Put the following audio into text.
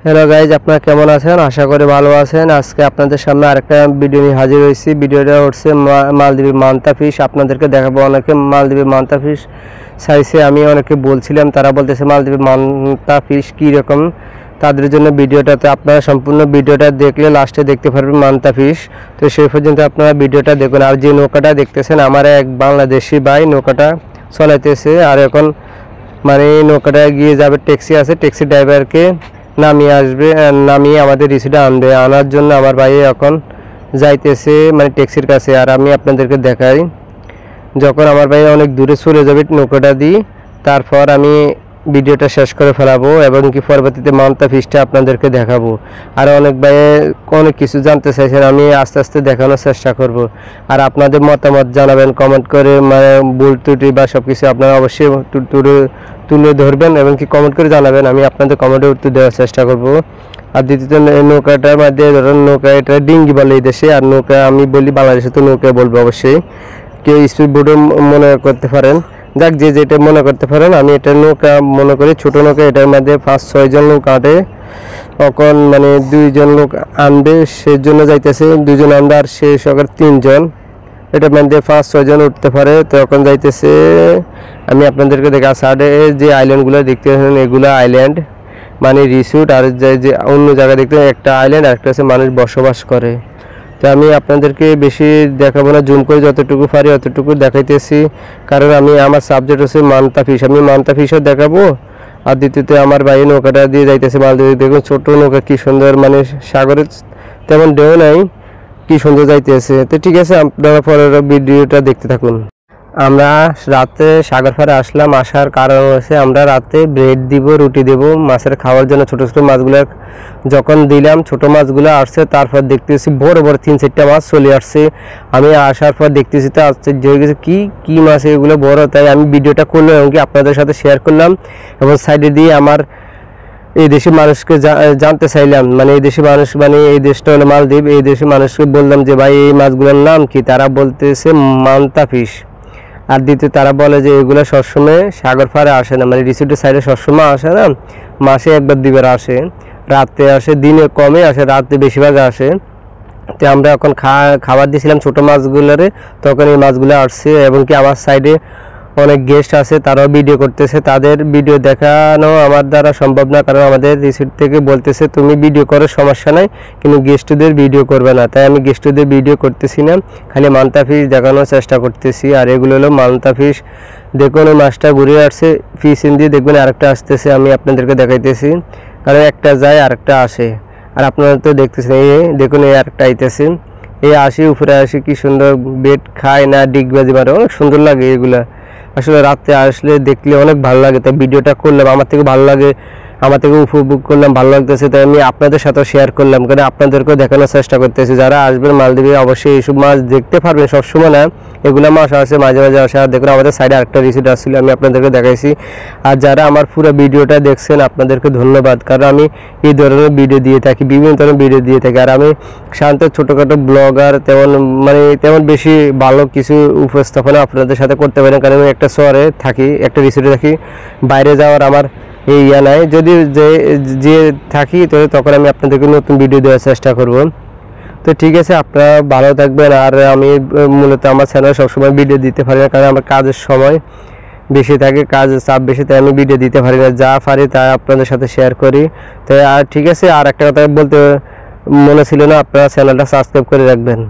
Hello guys, আপনারা কেমন আছেন? আশা করি ভালো আছেন। আজকে আপনাদের সামনে আরেকটা ভিডিও নিয়ে হাজির হয়েছি। ভিডিওটা হচ্ছে মালদ্বীপের মান্তা ফিশ। আপনাদেরকে দেখাবো। অনেকে মালদ্বীপের মান্তা ফিশ চাইছে, আমি অনেকে বলছিলাম, তারা বলতেছে মালদ্বীপের মান্তা ফিশ কীরকম। তাদের জন্য ভিডিওটাতে আপনারা সম্পূর্ণ ভিডিওটা দেখলে লাস্টে দেখতে পারবেন মান্তা ফিশ। তো সেই পর্যন্ত আপনারা ভিডিওটা দেখুন। আর যে নৌকাটা দেখতেছেন, আমার এক বাংলাদেশি ভাই নৌকাটা চলাইতেছে। আর এখন মানে নৌকাটা গিয়ে যাবে, ট্যাক্সি আছে, ট্যাক্সি ড্রাইভারকে নামিয়ে আসবে, নামিয়ে আমাদের রিসিটা আনবে। আনার জন্য আমার ভাই এখন যাইতেছে মানে ট্যাক্সির কাছে। আর আমি আপনাদেরকে দেখাই, যখন আমার ভাই অনেক দূরে চলে যাবে নৌকাটা দিয়ে, তারপর আমি ভিডিওটা শেষ করে ফেলাবো এবং কি পরবর্তীতে মান্তা ফিশটা আপনাদেরকে দেখাবো। আর অনেক ভাই অনেক কিছু জানতে চাইছেন, আমি আস্তে আস্তে দেখানোর চেষ্টা করব। আর আপনাদের মতামত জানাবেন কমেন্ট করে, মানে ভুল ত্রুটি বা সব কিছু আপনারা অবশ্যই তুলে ধরবেন এবং কি কমেন্ট করে জানাবেন। আমি আপনাদের কমেন্টে উত্তর দেওয়ার চেষ্টা করব। আর দ্বিতীয়ত, নৌকাটার মধ্যে ধরুন নৌকা, এটা ডিঙ্গি বলে এই দেশে, আর নৌকা আমি বলি বাংলাদেশে, তো নৌকা বলবো অবশ্যই। কেউ স্পিড বোটও মনে করতে পারেন, যাক যে যেটা মনে করতে পারেন। আমি এটা নৌকা মনে করি, ছোটো নৌকা। এটার মধ্যে 5-6 জন লোক আটে, তখন মানে 2 জন লোক আনবে, সেজন্য যাইতেছে 2 জন আনবে, আর সে সকাল 3 জন। এটার মধ্যে 5-6 জন উঠতে পারে, তখন যাইতেছে। আমি আপনাদেরকে দেখা, সাইডে যে আইল্যান্ডগুলো দেখতে পাচ্ছেন, এগুলো আইল্যান্ড মানে রিসোর্ট। আর যে অন্য জায়গায় দেখতে একটা আইল্যান্ড, আর একটা হচ্ছে মানুষ বসবাস করে। তো আমি আপনাদেরকে বেশি দেখাবো না, জুম করে যতটুকু পারি অতটুকু দেখাইতেছি, কারণ আমার সাবজেক্ট হচ্ছে মান্তা ফিশ। আমি মান্তা ফিশও দেখাবো। আর দ্বিতীয়ত, আমার ভাই নৌকাটা দিয়ে যাইতেছে মালদ্বীপে। দেখুন ছোটো নৌকা কি সুন্দর, মানে সাগরে তেমন ঢেউ নাই, কি সুন্দর যাইতেছে। তো ঠিক আছে, আপনারা পরের ভিডিওটা দেখতে থাকুন। আমরা রাতে সাগর পাড়ে আসলাম। আসার কারণ হচ্ছে আমরা রাতে ব্রেড দিব, রুটি দেব মাছের খাওয়ার জন্য। ছোটো ছোটো মাছগুলো যখন দিলাম, ছোটো মাছগুলো আসছে, তারপর দেখতেছি বড় বড় 3-4টা মাছ চলে আসছে। আমি আসার পর দেখতেছি তো আশ্চর্য হয়ে গেছে, কী মাছ এগুলো বড়। তাই আমি ভিডিওটা করলাম এবং কি আপনাদের সাথে শেয়ার করলাম, এবং সাইডে দিয়ে আমার এই দেশের মানুষকে জানতে চাইলাম, মানে এই দেশের মানুষ, মানে এই দেশটা হলো মালদ্বীপ। এই দেশের মানুষকে বললাম যে ভাই এই মাছগুলোর নাম কি, তারা বলতেছে মান্তা ফিশ। আর দ্বিতীয়, তারা বলে যে এগুলো সবসময় সাগর পাড়ে আসে না, মানে রিসোর্টের সাইডে সবসময় আসে না, মাসে 1-2 বার আসে, রাতে আসে, দিনে কমে আসে, রাতে বেশিরভাগ আসে। তো আমরা এখন খাবার দিয়েছিলাম ছোটো মাছগুলোরে, তখন এই মাছগুলো আসছে। এবং কি আমার সাইডে অনেক গেস্ট আছে, তারাও ভিডিও করতেছে। তাদের ভিডিও দেখানো আমার দ্বারা সম্ভব না, কারণ আমাদের রিসোর্ট থেকে বলতেছে তুমি ভিডিও করো, সমস্যা নাই, কিন্তু গেস্টদের ভিডিও করবে না। তাই আমি গেস্টদের ভিডিও করতেছি না, খালি মান্তা ফিশ দেখানোর চেষ্টা করতেছি। আর এগুলো হলো মান্তা ফিশ। দেখুন ওই মাছটা ঘুরে আসছে, ফিশ ইন দিয়ে দেখবেন আরেকটা আসতেছে, আমি আপনাদেরকে দেখাইতেছি, কারণ একটা যায় আরেকটা আসে। আর আপনারা তো দেখতেছেন, এই দেখুন এই আরেকটা আইতেছে, এই আসি উপরে আসি, কি সুন্দর বেড খায় না, ডিগবাজি মারে, অনেক সুন্দর লাগে এগুলা। আসলে রাতে আসলে দেখলে অনেক ভালো লাগে, তাই ভিডিওটা করলাম। আমার থেকে ভালো লাগে, আমার থেকে উপভোগ করলাম, ভালো লাগতেছে, তাই আমি আপনাদের সাথেও শেয়ার করলাম, কারণ আপনাদেরকেও দেখানোর চেষ্টা করতেছি। যারা আসবেন মালদ্বীপে অবশ্যই এইসব মাছ দেখতে পারবেন, সবসময় না, এগুলো মাছ আসে মাঝে মাঝে আসে। আর দেখুন আমাদের সাইডে আরেকটা রিসোর্ট আসছিল, আমি আপনাদেরকে দেখাইছি। আর যারা আমার পুরো ভিডিওটা দেখছেন, আপনাদেরকে ধন্যবাদ, কারণ আমি এই ধরনের ভিডিও দিয়ে থাকি, বিভিন্ন ধরনের ভিডিও দিয়ে থাকি। আর আমি শান্ত ছোটোখাটো ব্লগার, তেমন বেশি ভালো কিছু উপস্থাপনা আপনাদের সাথে করতে পারি না, কারণ আমি একটা শহরে থাকি, একটা রিসোর্টে থাকি, বাইরে যাওয়ার আমার এই ইয়া নাই। যদি যে থাকি তো তখন আমি আপনাদেরকে নতুন ভিডিও দেওয়ার চেষ্টা করব। তো ঠিক আছে, আপনারা ভালো থাকবেন। আর আমি মূলত আমার চ্যানেলে সবসময় ভিডিও দিতে পারি না, কারণ আমার কাজের সময় বেশি থাকে, কাজের চাপ বেশি, তাই আমি ভিডিও দিতে পারি না। যা পারি তা আপনাদের সাথে শেয়ার করি। তাই আর ঠিক আছে, আর একটা কথা বলতে মনে ছিল না, আপনারা চ্যানেলটা সাবস্ক্রাইব করে রাখবেন।